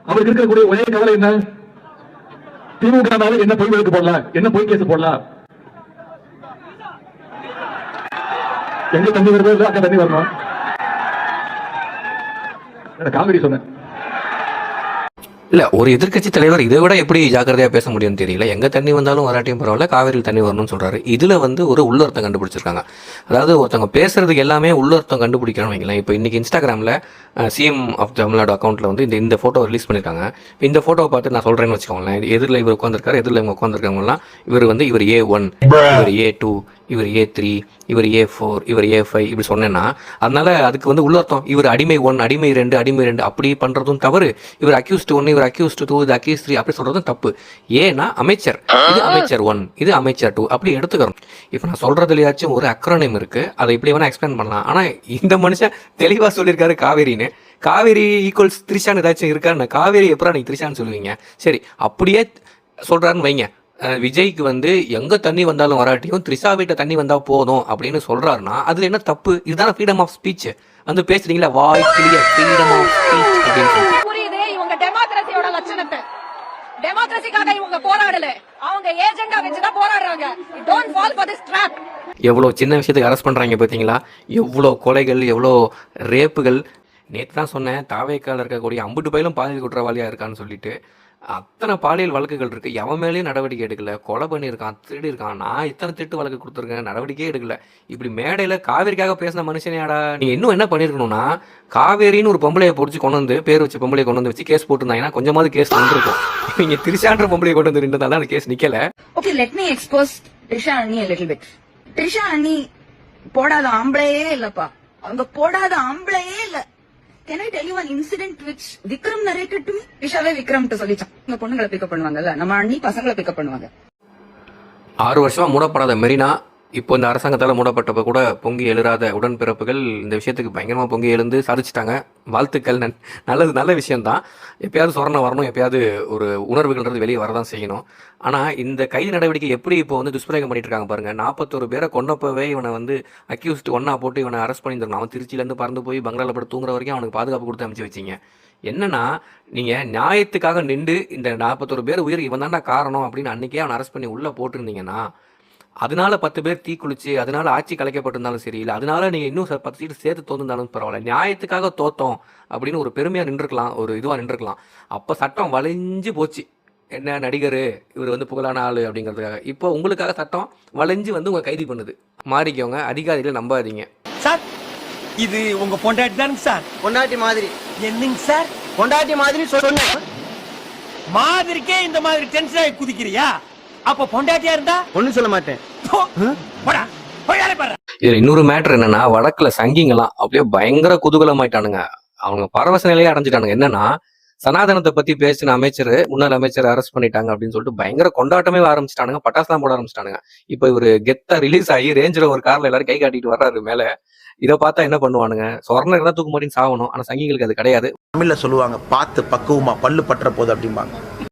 அவருக்கு இருக்கக்கூடிய ஒரே கவலை என்ன? திமுக என்ன பொய் வழக்கு போடலாம், என்ன பொய் கேஸ் போடலாம். எங்க தண்ணி வருதோ இல்ல அங்க தண்ணி வரணும். காமெடி சொன்னேன். இல்ல ஒரு எதிர்க்கட்சி தலைவர் இதை விட எப்படி ஜாக்கிரதையா பேச முடியும்னு தெரியல. எங்க தண்ணி வந்தாலும் வராட்டியும் பரவாயில்ல, காவிரியில் தண்ணி வரணும்னு சொல்றாரு. இதுல ஒரு உள்ளர்த்தம் கண்டுபிடிச்சிருக்காங்க. அதாவது ஒருத்தவங்க பேசுறதுக்கு எல்லாமே உள்ளர்த்தம் கண்டுபிடிக்கணும் வைங்களேன். இப்போ இன்னைக்கு இன்ஸ்டாகிராம்ல சிஎம் ஆஃப் தமிழ்நாடு அக்கௌண்ட்ல இந்த போட்டோ ரிலீஸ் பண்ணிருக்காங்க. இந்த போட்டோவை பார்த்து நான் சொல்றேன்னு வச்சுக்கோங்களேன், எதிரில் இவர் உட்காந்துருக்காரு, எதிரில் இவங்க உட்காந்துருக்காங்கலாம் இவர் இவர் A1, இவர் A2, இவர் A3, இவர் A4, இவர் A5 இப்படி சொன்னேன்னா அதனால அதுக்கு உள்ளர்த்தம் இவர் அடிமை 1, அடிமை 2, அடிமை 2 அப்படி பண்றதும் தவறு. இவர் அக்யூஸ்ட் 1, இவர் அக்யூஸ்ட் 2, இது அக்யூஸ்ட் 3 அப்படி சொல்றதும் தப்பு. ஏன்னா அமைச்சர், இது அமைச்சர் 1, இது அமைச்சர் 2 அப்படி எடுத்துக்கிறோம். இப்போ நான் சொல்றதுலயாச்சும் ஒரு அக்ரோனிம் இருக்கு, அதை இப்படி வேணா எக்ஸ்பிளைன் பண்ணலாம். ஆனா இந்த மனுஷன் தெளிவா சொல்லியிருக்காரு காவேரின்னு. காவேரி ஈக்குவல்ஸ் த்ரிஷான்னு ஏதாச்சும் இருக்கான்னு, காவேரி எப்பறம் நீங்க த்ரிஷான்னு சொல்லுவீங்க? சரி அப்படியே சொல்றாருன்னு வைங்க, விஜய்க்கு எங்க தண்ணி வந்தாலும் வராட்டியும் த்ரிஷா வீட்டை தண்ணி வந்தா போதும் அப்படின்னு சொல்றாருன்னா அதுல என்ன தப்பு? இதுதான ஃப்ரீடம் ஆஃப் ஸ்பீச். பேசுறீங்களா வாய் கிளியர் ஃப்ரீடம் ஆஃப் ஸ்பீச் அப்படின்னு. புரியுது இவங்க டெமோக்ரஸியோட லட்சணத்தை. டெமோக்ரஸிக்காக இவங்க போராடல, அவங்க ஏஜெண்டா வச்சுதான் போராடுறாங்க. Don't fall for this drop. எவ்வளவு சின்ன விஷயத்துக்கு அரெஸ்ட் பண்றாங்க பாத்தீங்களா? எவ்வளவு கொலைகள், எவ்வளவு ரேப்புகள். நேற்று தான் சொன்னேன், தாவேக்கால இருக்கக்கூடிய அம்புட்டு பயிலும் பாலியல் குற்றவாளியா இருக்கான்னு சொல்லிட்டு. அத்தனை பாலியல் வழக்குகள் இருக்கு, எவன் மேலேயும் நடவடிக்கை எடுக்கல. கொலை பண்ணியிருக்கான், திருடி இருக்கான், நான் இத்தனை திட்டு வழக்கு கொடுத்துருக்கேன், நடவடிக்கையே எடுக்கல. இப்படி மேடையில காவேரிக்காக பேசின மனுஷனையாடா நீங்க இன்னும் என்ன பண்ணிருக்கணும்னா, காவேரின்னு ஒரு பொம்பளையை பிடிச்சி கொண்டு வந்து பேர் வச்சு பொம்பளையை கொண்டு வந்து வச்சு கேஸ் போட்டுருந்தாங்கன்னா கொஞ்சமாவது கேஸ் வந்துருக்கும். நீங்க திரிஷான்ற பொம்பளையை கொண்டு வந்து இருந்ததால அந்த கேஸ் நிக்கல. Okay, let me expose Trisha அண்ணி a little bit. த்ரிஷா அண்ணி போடாத ஆம்பளையே இல்லப்பா, அவங்க போடாத ஆம்பளையே இல்ல. Can I tell you an incident which Vikram narrated to me? விஷாவே Vikram சொல்லிச்சான், இந்த பொண்ணுங்களை பிக்கப் பண்ணுவாங்கல்ல, நம்ம அண்ணி பசங்களை பிக்கப் பண்ணுவாங்க. 6 வருஷமா மூடப்படாத மெரினா இப்போ இந்த அரசாங்கத்தால் மூடப்பட்டப்ப கூட பொங்கி எழுறாத உடன்பிறப்புகள் இந்த விஷயத்துக்கு பயங்கரமாக பொங்கி எழுந்து சாதிச்சிட்டாங்க. வாழ்த்துக்கள், நல்ல விஷயம்தான். எப்பயாவது சொரணம் வரணும், எப்பயாவது ஒரு உணர்வுகள்ன்றது வெளியே வரதான் செய்யணும். ஆனால் இந்த கைது நடவடிக்கை எப்படி இப்போ துஷ்பிரயோகம் பண்ணிட்டு இருக்காங்க பாருங்க. 41 பேரை கொண்டப்பவே இவனை அக்யூஸ்ட் 1 போட்டு இவனை அரெஸ்ட் பண்ணியிருந்தாங்க. அவன் திருச்சியிலேருந்து பறந்து போய் பங்களாவில் படுத்து தூங்குற வரைக்கும் அவனுக்கு பாதுகாப்பு கொடுத்து அமைச்சு வச்சிங்க. என்னன்னா நீங்கள் நியாயத்துக்காக நின்று இந்த 41 பேர் உயிர் இவன் தாண்டா காரணம் அப்படின்னு அன்றைக்கே அவனை அரெஸ்ட் பண்ணி உள்ளே போட்டிருந்தீங்கன்னா, அதனால 10 பேர் தீக்குளிச்சு அதனால ஆட்சி கலைக்கப்பட்டிருந்தாலும் சரி, இல்லை அதனால நீங்கள் இன்னும் 10 சீட்டு சேர்த்து தோந்திருந்தாலும் பரவாயில்ல, நியாயத்துக்காக தோத்தோம் அப்படின்னு ஒரு பெருமையாக நின்றுருக்கலாம், ஒரு இதுவாக நின்றுருக்கலாம். அப்போ சட்டம் வளைஞ்சு போச்சு. என்ன நடிகர் இவர் புகழான ஆள் அப்படிங்கிறதுக்காக. இப்போ உங்களுக்காக சட்டம் வளைஞ்சு உங்க கைது பண்ணுது. மாறிக்கோங்க, அதிகாரிகளை நம்பாதீங்க. சார் இது உங்க பொண்டாட்டி தானுங்க சார்? பொண்டாட்டி மாதிரி என்னங்க சார்? பொண்டாட்டி மாதிரி சொன்னேன். மாதிரிக்கே இந்த மாதிரி டென்ஷன் ஆகி குதிக்கிறியா? அப்ப பொண்டாட்டியா இருந்தா ஒண்ணும் சொல்ல மாட்டேன். இதுல இன்னொரு மேட்டர் என்னன்னா, வடக்குல சங்கிங்கெல்லாம் அப்படியே பயங்கர குதூகலமாயிட்டானுங்க. அவங்க பரவச நிலையை அடைஞ்சிட்டானுங்க. என்னன்னா, சனாதனத்தை பத்தி பேசின முன்னாள் அமைச்சர் அரெஸ்ட் பண்ணிட்டாங்க அப்படின்னு சொல்லிட்டு பயங்கர கொண்டாட்டமே ஆரம்பிச்சிட்டானுங்க, பட்டாசுலாம் போட ஆரம்பிச்சிட்டானுங்க. இப்ப இவரு கெத்தா ரிலீஸ் ஆகி ரேஞ்சில் ஒரு கார்ல எல்லாரும் கை காட்டிட்டு வர்றாரு மேல. இதை பார்த்தா என்ன பண்ணுவானுங்க, சொர்ணம் தான் தூக்கு மாட்டின்னு சாகணும். ஆனா சங்கிகளுக்கு அது கிடையாது. தமிழ்ல சொல்லுவாங்க, பார்த்து பக்குவமா பல்லு பற்ற போது அப்படிம்பாங்க.